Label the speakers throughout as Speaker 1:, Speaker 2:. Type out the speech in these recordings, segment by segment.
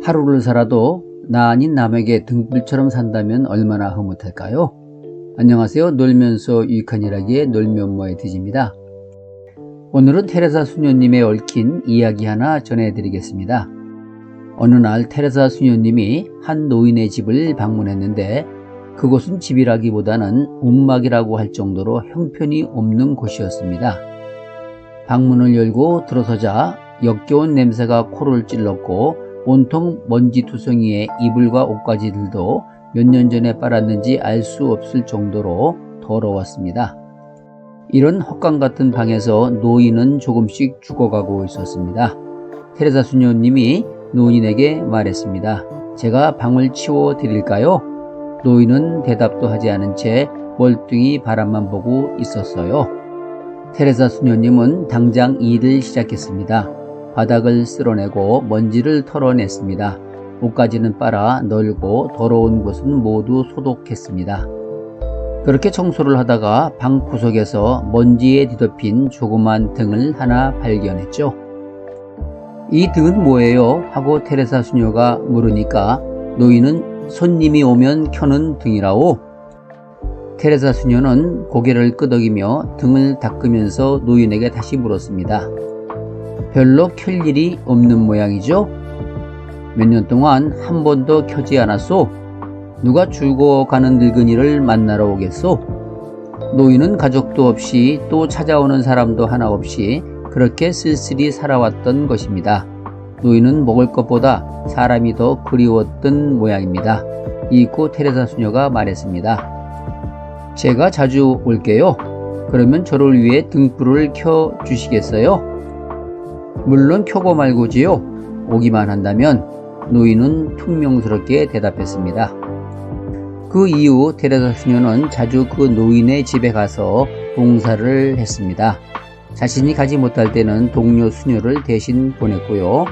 Speaker 1: 하루를 살아도 나 아닌 남에게 등불처럼 산다면 얼마나 흐뭇할까요? 안녕하세요. 놀면서 유익한 일하기의 놀면뭐의 드지입니다. 오늘은 테레사 수녀님의 얽힌 이야기 하나 전해드리겠습니다. 어느 날 테레사 수녀님이 한 노인의 집을 방문했는데 그곳은 집이라기보다는 움막이라고 할 정도로 형편이 없는 곳이었습니다. 방문을 열고 들어서자 역겨운 냄새가 코를 찔렀고 온통 먼지투성이에 이불과 옷가지들도 몇 년 전에 빨았는지 알 수 없을 정도로 더러웠습니다. 이런 헛강 같은 방에서 노인은 조금씩 죽어가고 있었습니다. 테레사 수녀님이 노인에게 말했습니다. 제가 방을 치워 드릴까요? 노인은 대답도 하지 않은 채 멀뚱히 바람만 보고 있었어요. 테레사 수녀님은 당장 일을 시작했습니다. 바닥을 쓸어내고 먼지를 털어냈습니다. 옷가지는 빨아 널고 더러운 곳은 모두 소독했습니다. 그렇게 청소를 하다가 방 구석에서 먼지에 뒤덮인 조그만 등을 하나 발견했죠. 이 등은 뭐예요? 하고 테레사 수녀가 물으니까 노인은 손님이 오면 켜는 등이라오. 테레사 수녀는 고개를 끄덕이며 등을 닦으면서 노인에게 다시 물었습니다. 별로 켤 일이 없는 모양이죠? 몇 년 동안 한 번도 켜지 않았소? 누가 죽어가는 늙은이를 만나러 오겠소? 노인은 가족도 없이 또 찾아오는 사람도 하나 없이 그렇게 쓸쓸히 살아왔던 것입니다. 노인은 먹을 것보다 사람이 더 그리웠던 모양입니다. 이윽고 테레사 수녀가 말했습니다. 제가 자주 올게요. 그러면 저를 위해 등불을 켜 주시겠어요? 물론 켜고 말고지요. 오기만 한다면. 노인은 퉁명스럽게 대답했습니다. 그 이후 테레사 수녀는 자주 그 노인의 집에 가서 봉사를 했습니다. 자신이 가지 못할 때는 동료 수녀를 대신 보냈고요.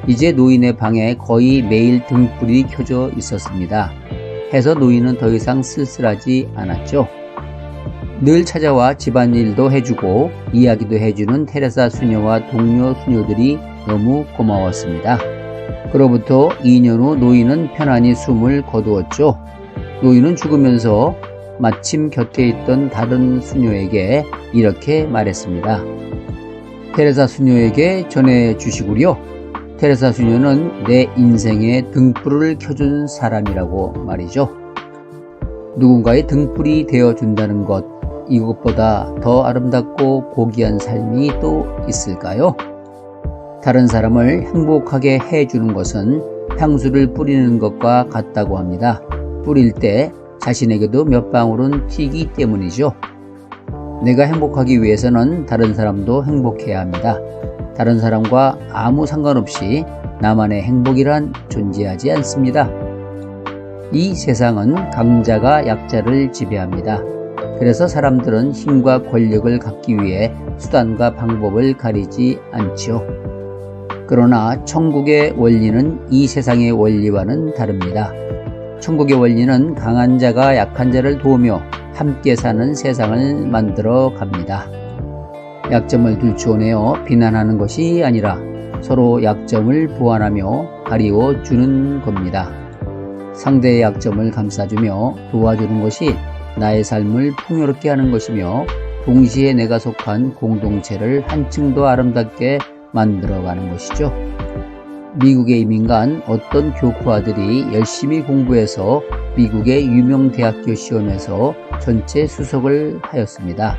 Speaker 1: 이제 노인의 방에 거의 매일 등불이 켜져 있었습니다. 해서 노인은 더 이상 쓸쓸하지 않았죠. 늘 찾아와 집안일도 해주고 이야기도 해주는 테레사 수녀와 동료 수녀들이 너무 고마웠습니다. 그로부터 2년 후 노인은 편안히 숨을 거두었죠. 노인은 죽으면서 마침 곁에 있던 다른 수녀에게 이렇게 말했습니다. 테레사 수녀에게 전해주시구려. 테레사 수녀는 내 인생에 등불을 켜준 사람이라고 말이죠. 누군가의 등불이 되어준다는 것, 이것보다 더 아름답고 고귀한 삶이 또 있을까요? 다른 사람을 행복하게 해주는 것은 향수를 뿌리는 것과 같다고 합니다. 뿌릴 때 자신에게도 몇 방울은 튀기 때문이죠. 내가 행복하기 위해서는 다른 사람도 행복해야 합니다. 다른 사람과 아무 상관없이 나만의 행복이란 존재하지 않습니다. 이 세상은 강자가 약자를 지배합니다. 그래서 사람들은 힘과 권력을 갖기 위해 수단과 방법을 가리지 않지요. 그러나 천국의 원리는 이 세상의 원리와는 다릅니다. 천국의 원리는 강한 자가 약한 자를 도우며 함께 사는 세상을 만들어 갑니다. 약점을 들추어내어 비난하는 것이 아니라 서로 약점을 보완하며 가리워 주는 겁니다. 상대의 약점을 감싸주며 도와주는 것이 나의 삶을 풍요롭게 하는 것이며 동시에 내가 속한 공동체를 한층 더 아름답게 만들어가는 것이죠. 미국의 이민간 어떤 교포 아들이 열심히 공부해서 미국의 유명 대학교 시험에서 전체 수석을 하였습니다.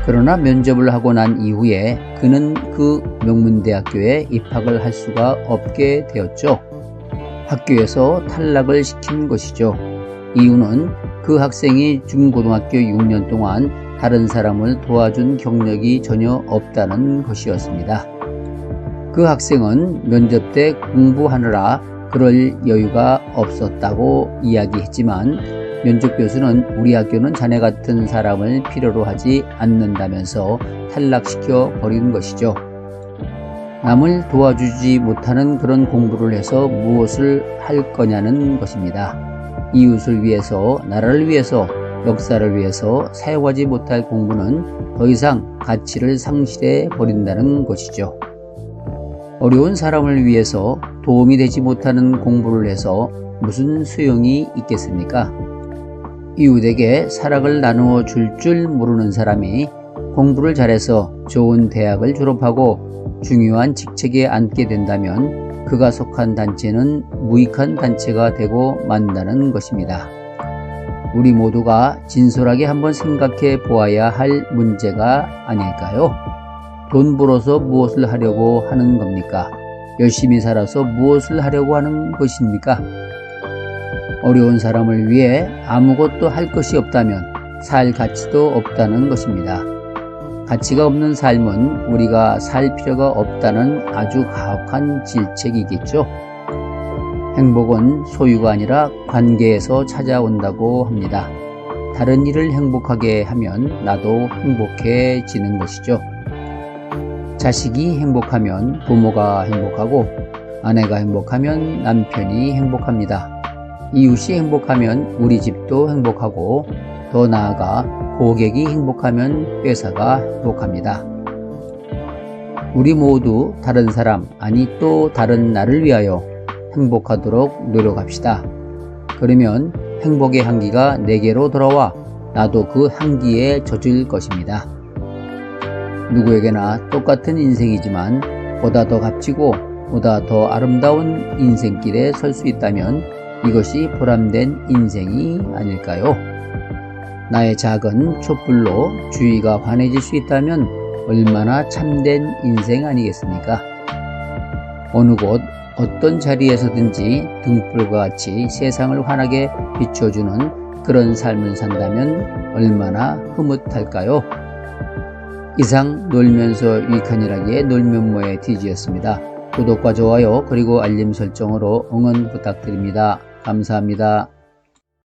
Speaker 1: 그러나 면접을 하고 난 이후에 그는 그 명문대학교에 입학을 할 수가 없게 되었죠. 학교에서 탈락을 시킨 것이죠. 이유는 그 학생이 중고등학교 6년 동안 다른 사람을 도와준 경력이 전혀 없다는 것이었습니다. 그 학생은 면접 때 공부하느라 그럴 여유가 없었다고 이야기했지만 면접 교수는 우리 학교는 자네 같은 사람을 필요로 하지 않는다면서 탈락시켜 버린 것이죠. 남을 도와주지 못하는 그런 공부를 해서 무엇을 할 거냐는 것입니다. 이웃을 위해서, 나라를 위해서, 역사를 위해서 사용하지 못할 공부는 더 이상 가치를 상실해 버린다는 것이죠. 어려운 사람을 위해서 도움이 되지 못하는 공부를 해서 무슨 소용이 있겠습니까? 이웃에게 사락을 나누어 줄 모르는 사람이 공부를 잘해서 좋은 대학을 졸업하고 중요한 직책에 앉게 된다면 그가 속한 단체는 무익한 단체가 되고 만다는 것입니다. 우리 모두가 진솔하게 한번 생각해 보아야 할 문제가 아닐까요? 돈 벌어서 무엇을 하려고 하는 겁니까? 열심히 살아서 무엇을 하려고 하는 것입니까? 어려운 사람을 위해 아무것도 할 것이 없다면 살 가치도 없다는 것입니다. 가치가 없는 삶은 우리가 살 필요가 없다는 아주 가혹한 질책이겠죠. 행복은 소유가 아니라 관계에서 찾아온다고 합니다. 다른 일을 행복하게 하면 나도 행복해지는 것이죠. 자식이 행복하면 부모가 행복하고, 아내가 행복하면 남편이 행복합니다. 이웃이 행복하면 우리 집도 행복하고, 더 나아가 고객이 행복하면 회사가 행복합니다. 우리 모두 다른 사람, 아니 또 다른 나를 위하여 행복하도록 노력합시다. 그러면 행복의 향기가 내게로 돌아와 나도 그 향기에 젖을 것입니다. 누구에게나 똑같은 인생이지만 보다 더 값지고 보다 더 아름다운 인생길에 설 수 있다면 이것이 보람된 인생이 아닐까요? 나의 작은 촛불로 주위가 환해질 수 있다면 얼마나 참된 인생 아니겠습니까? 어느 곳 어떤 자리에서든지 등불과 같이 세상을 환하게 비춰주는 그런 삶을 산다면 얼마나 흐뭇할까요? 이상 놀면서 유익한 일하기의 놀면모의 DJ였습니다. 구독과 좋아요 그리고 알림 설정으로 응원 부탁드립니다. 감사합니다.